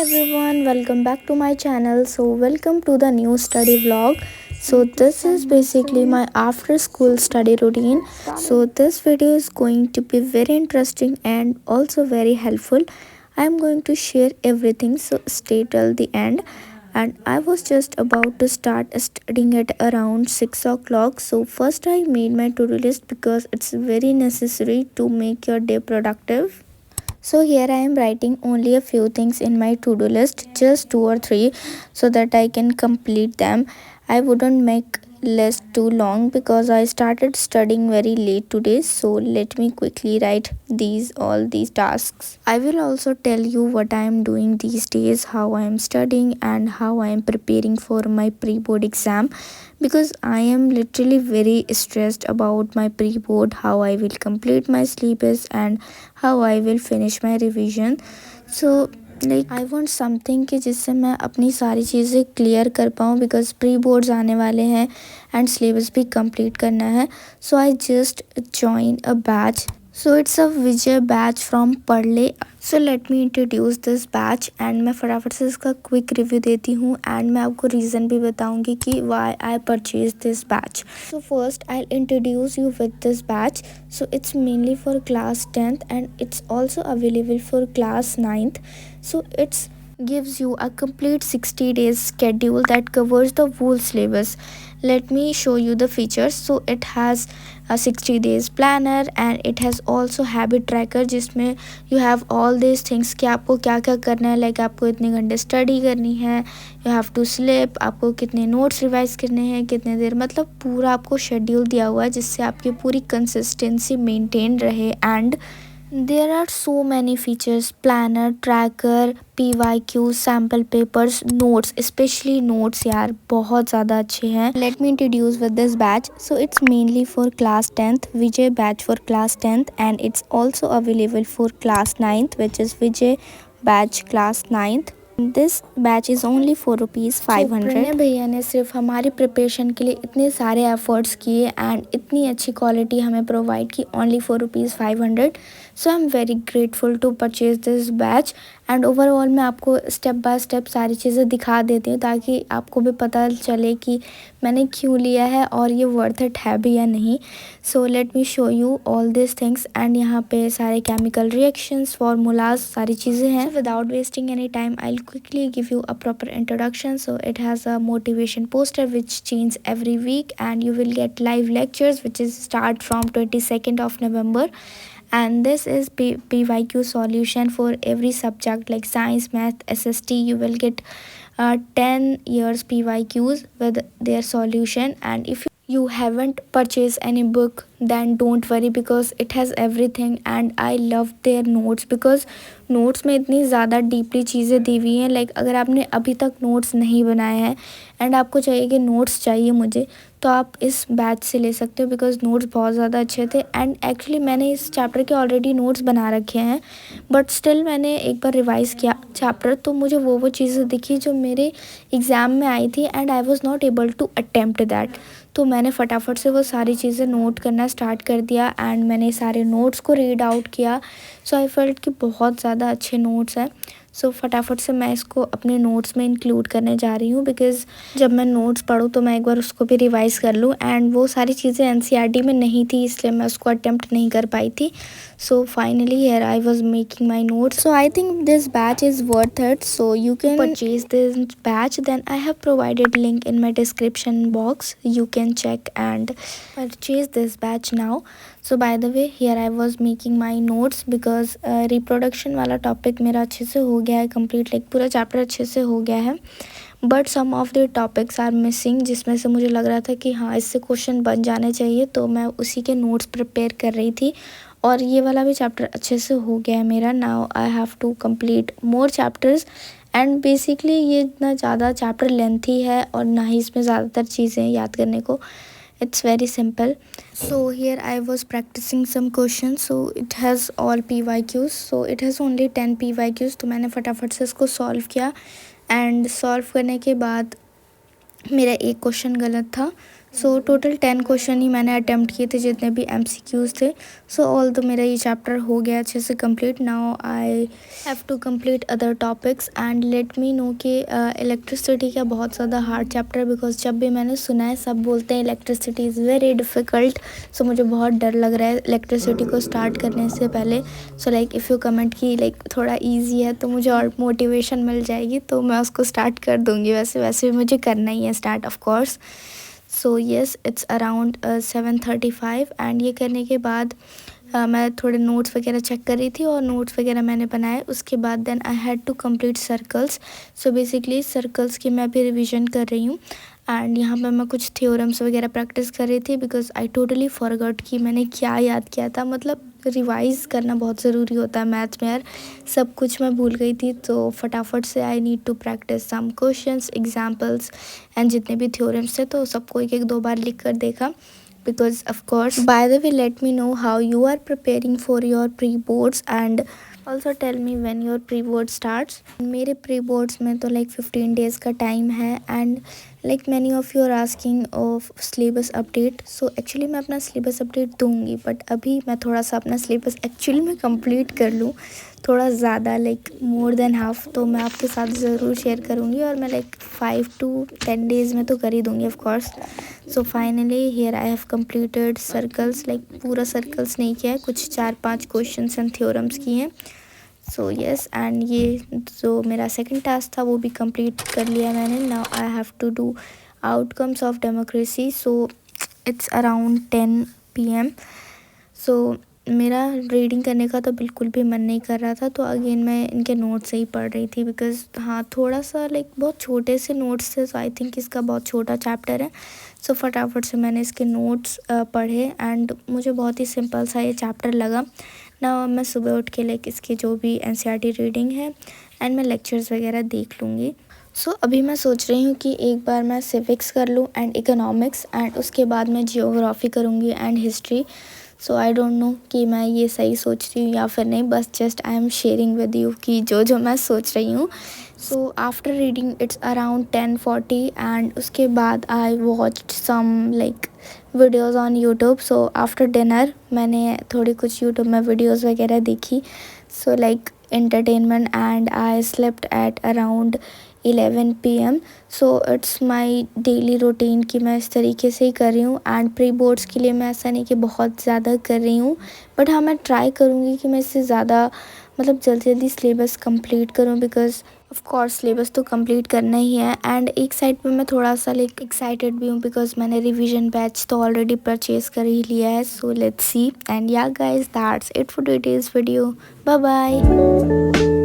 everyone, welcome back to my channel. Welcome to the new study vlog. This is basically my after school study routine. This video is going to be very interesting and also very helpful. I am going to share everything, so stay till the end. And I was just about to start studying at around 6 o'clock. First, I made my to do list because it's very necessary to make your day productive. Here I am writing only a few things in my to-do list, just two or three, so that I can complete them. I wouldn't make list too long because I started studying very late today. Let me quickly write all these tasks. I will also tell you what I am doing these days, how I am studying and how I am preparing for my pre-board exam, because I am literally very stressed about my pre-board, how I will complete my syllabus and how I will finish my revision. I want something कि जिससे मैं अपनी सारी चीज़ें clear कर पाऊँ, because pre boards आने वाले हैं एंड सिलेबस भी कंप्लीट करना है. I just join a batch. It's a Vijay batch from Padhle. Let me introduce this batch and मैं फटाफट से इसका क्विक रिव्यू देती हूँ एंड मैं आपको रीज़न भी बताऊँगी कि why I purchase this batch. First I introduce you with this batch. It's mainly for class 10th and it's also available for class 9th. It gives you a complete 60 days schedule that covers the whole syllabus. Let me show you the features. It has a 60 days planner and it has also habit tracker, जिसमें you have all these things कि आपको क्या क्या करना है. Like आपको इतने घंटे स्टडी करनी है, यू हैव टू स्लीप, आपको कितने नोट्स रिवाइज करने हैं, कितने देर, मतलब पूरा आपको शेड्यूल दिया हुआ है जिससे आपकी पूरी कंसिस्टेंसी मेंटेन रहे. And there are so many features: planner, tracker, PYQ, sample papers, notes, especially notes यार बहुत ज़्यादा अच्छे हैं. Let me introduce with this batch. It's mainly for class 10th, Vijay batch for class 10th, and it's also available for class 9th, which is Vijay batch class 9th. This batch is only ₹500. Pranay भैया ने सिर्फ हमारी preparation के लिए इतने सारे efforts किए and इतनी अच्छी क्वालिटी हमें प्रोवाइड की only ₹500. I am very grateful to purchase this batch. And overall मैं आपको स्टेप बाय स्टेप सारी चीज़ें दिखा देती हूँ ताकि आपको भी पता चले कि मैंने क्यों लिया है और ये वर्थ इट है भी या नहीं. Let me show you all this things. And यहाँ पे सारे केमिकल रिएक्शंस, फार्मूलाज, सारी चीज़ें हैं. Without wasting any time I quickly give you a proper introduction. It has a motivation poster which changes every week, and you will get live lectures which is start from 22nd of November. And this is PYQ solution for every subject like science, math, SST. You will get 10 years PYQs with their solution. And if you haven't purchased any book, then don't worry because it has everything. And I love their notes because notes में इतनी ज़्यादा deeply चीज़ें दी हुई हैं. Like अगर आपने अभी तक नोट्स नहीं बनाए हैं एंड आपको चाहिए कि नोट्स चाहिए मुझे, तो आप इस बैच से ले सकते हो बिकॉज नोट्स बहुत ज़्यादा अच्छे थे. एंड एक्चुअली मैंने इस चैप्टर के ऑलरेडी नोट्स बना रखे हैं, बट स्टिल मैंने एक बार रिवाइज़ किया चैप्टर, तो मुझे वो चीज़ें दिखी जो मेरे एग्ज़ाम में आई थी and I was not able to attempt that. तो मैंने फटाफट से वो सारी चीज़ें नोट करना स्टार्ट कर दिया एंड मैंने सारे नोट्स को रीड आउट किया. आई फेल्ट कि बहुत ज़्यादा अच्छे नोट्स हैं. फटाफट से मैं इसको अपने नोट्स में इंक्लूड करने जा रही हूँ बिकॉज़ जब मैं नोट्स पढूँ तो मैं एक बार उसको भी रिवाइज़ कर लूँ. एंड वो सारी चीज़ें एनसीईआरटी में नहीं थी इसलिए मैं उसको अटेम्प्ट नहीं कर पाई थी. Finally here I was making my notes. I think this batch is worth it. You can purchase this batch. Then I have provided link in my description box. You can check and purchase this batch now. By the way here I was making my notes because reproduction वाला topic मेरा अच्छे से हो गया है complete. Like पूरा chapter अच्छे से हो गया है, but some of the topics are missing जिसमें से मुझे लग रहा था कि हाँ इससे क्वेश्चन बन जाने चाहिए, तो मैं उसी के नोट्स प्रिपेयर कर रही थी. और ये वाला भी चैप्टर अच्छे से हो गया है मेरा. Now I have to complete more chapters. And basically ये इतना ज़्यादा चैप्टर लेंथी है और ना ही इसमें ज़्यादातर चीज़ें याद करने को. It's very simple. Here I was practicing some questions. It has all PYQs. It has only 10 PYQs. तो मैंने फटाफट से इसको सॉल्व किया एंड सॉल्व करने के बाद मेरा एक क्वेश्चन गलत था. सो टोटल 10 क्वेश्चन ही मैंने अटेम्प्ट किए थे, जितने भी MCQs थे। सो ऑल तो मेरा ये चैप्टर हो गया अच्छे से complete. Now I have to complete other topics and let me know कि इलेक्ट्रिसिटी का बहुत ज़्यादा हार्ड चैप्टर, बिकॉज जब भी मैंने सुना है सब बोलते हैं इलेक्ट्रिसिटी इज़ वेरी डिफ़िकल्ट। सो मुझे बहुत डर लग रहा है इलेक्ट्रिसिटी को स्टार्ट करने से पहले। So like if you comment कि लाइक थोड़ा ईजी है तो मुझे और मोटिवेशन मिल जाएगी, तो मैं उसको स्टार्ट कर दूँगी। वैसे भी मुझे करना ही है start of course. So yes, it's around 7:35 and ये करने के बाद मैं थोड़े नोट्स वगैरह चेक कर रही थी और नोट्स वगैरह मैंने बनाए। उसके बाद then I had to complete circles. So basically circles की मैं अभी रिवीजन कर रही हूँ एंड यहाँ पे मैं कुछ थ्योरम्स वगैरह प्रैक्टिस कर रही थी, बिकॉज आई टोटली फॉरगॉट कि मैंने क्या याद किया था। मतलब रिवाइज़ करना बहुत ज़रूरी होता है मैथ्स में यार, सब कुछ मैं भूल गई थी। तो फटाफट से I need to practise some questions, examples and जितने भी थ्योरम्स थे तो सबको एक एक दो बार लिख कर देखा, because of course. By the way, let me know how you are preparing for your pre-boards and also tell me when your pre-board starts. मेरे pre-boards में तो like 15 days का time है and like many of you are asking of syllabus update. So actually मैं अपना syllabus update दूंगी, but अभी मैं थोड़ा सा अपना syllabus actually में complete कर लूँ थोड़ा ज़्यादा, लाइक मोर देन हाफ, तो मैं आपके साथ ज़रूर शेयर करूँगी। और मैं लाइक 5 to 10 डेज़ में तो कर ही दूँगी of course. So finally here I have completed circles, like पूरा सर्कल्स नहीं किया है, कुछ 4-5 क्वेश्चंस एंड थ्योरम्स किए हैं। सो येस, एंड ये जो मेरा सेकंड टास्क था वो भी कंप्लीट कर लिया मैंने। Now I have to do outcomes of democracy. So it's around 10 PM। So मेरा रीडिंग करने का तो बिल्कुल भी मन नहीं कर रहा था, तो अगेन मैं इनके नोट्स से ही पढ़ रही थी, बिकॉज़ हाँ थोड़ा सा लाइक बहुत छोटे से नोट्स थे। सो आई थिंक इसका बहुत छोटा चैप्टर है। सो फटाफट से मैंने इसके नोट्स पढ़े एंड मुझे बहुत ही सिंपल सा ये चैप्टर लगा ना। मैं सुबह उठ के लाइक इसकी जो भी NCERT रीडिंग है एंड मैं लेक्चर्स वगैरह देख लूँगी। सो अभी मैं सोच रही हूँ कि एक बार मैं सिविक्स कर लूँ एंड इकोनॉमिक्स एंड उसके बाद मैं जियोग्राफी करूँगी and history. So I don't know कि मैं ये सही सोच रही हूँ या फिर नहीं, बस just I am sharing with you कि जो मैं सोच रही हूँ। So after reading it's around 10:40 and उसके बाद I watched some like videos on YouTube. So after dinner मैंने थोड़ी कुछ यूट्यूब में वीडियोज़ वगैरह देखी, so like entertainment, and I slept at around 11 PM. So it's my daily routine कि मैं इस तरीके से ही कर रही हूँ। एंड प्री बोर्ड्स के लिए मैं ऐसा नहीं कि बहुत ज़्यादा कर रही हूँ, बट हाँ मैं ट्राई करूँगी कि मैं इससे ज़्यादा मतलब जल्दी जल्दी सिलेबस कंप्लीट करूँ, बिकॉज ऑफ कोर्स सिलेबस तो कंप्लीट करना ही है। एंड एक साइड पे मैं थोड़ा सा लाइक एक्साइटेड भी हूँ, बिकॉज मैंने रिवीजन बैच तो ऑलरेडी परचेज़ कर ही लिया है। So let's see and yeah guys, that's it for today's video. Bye bye.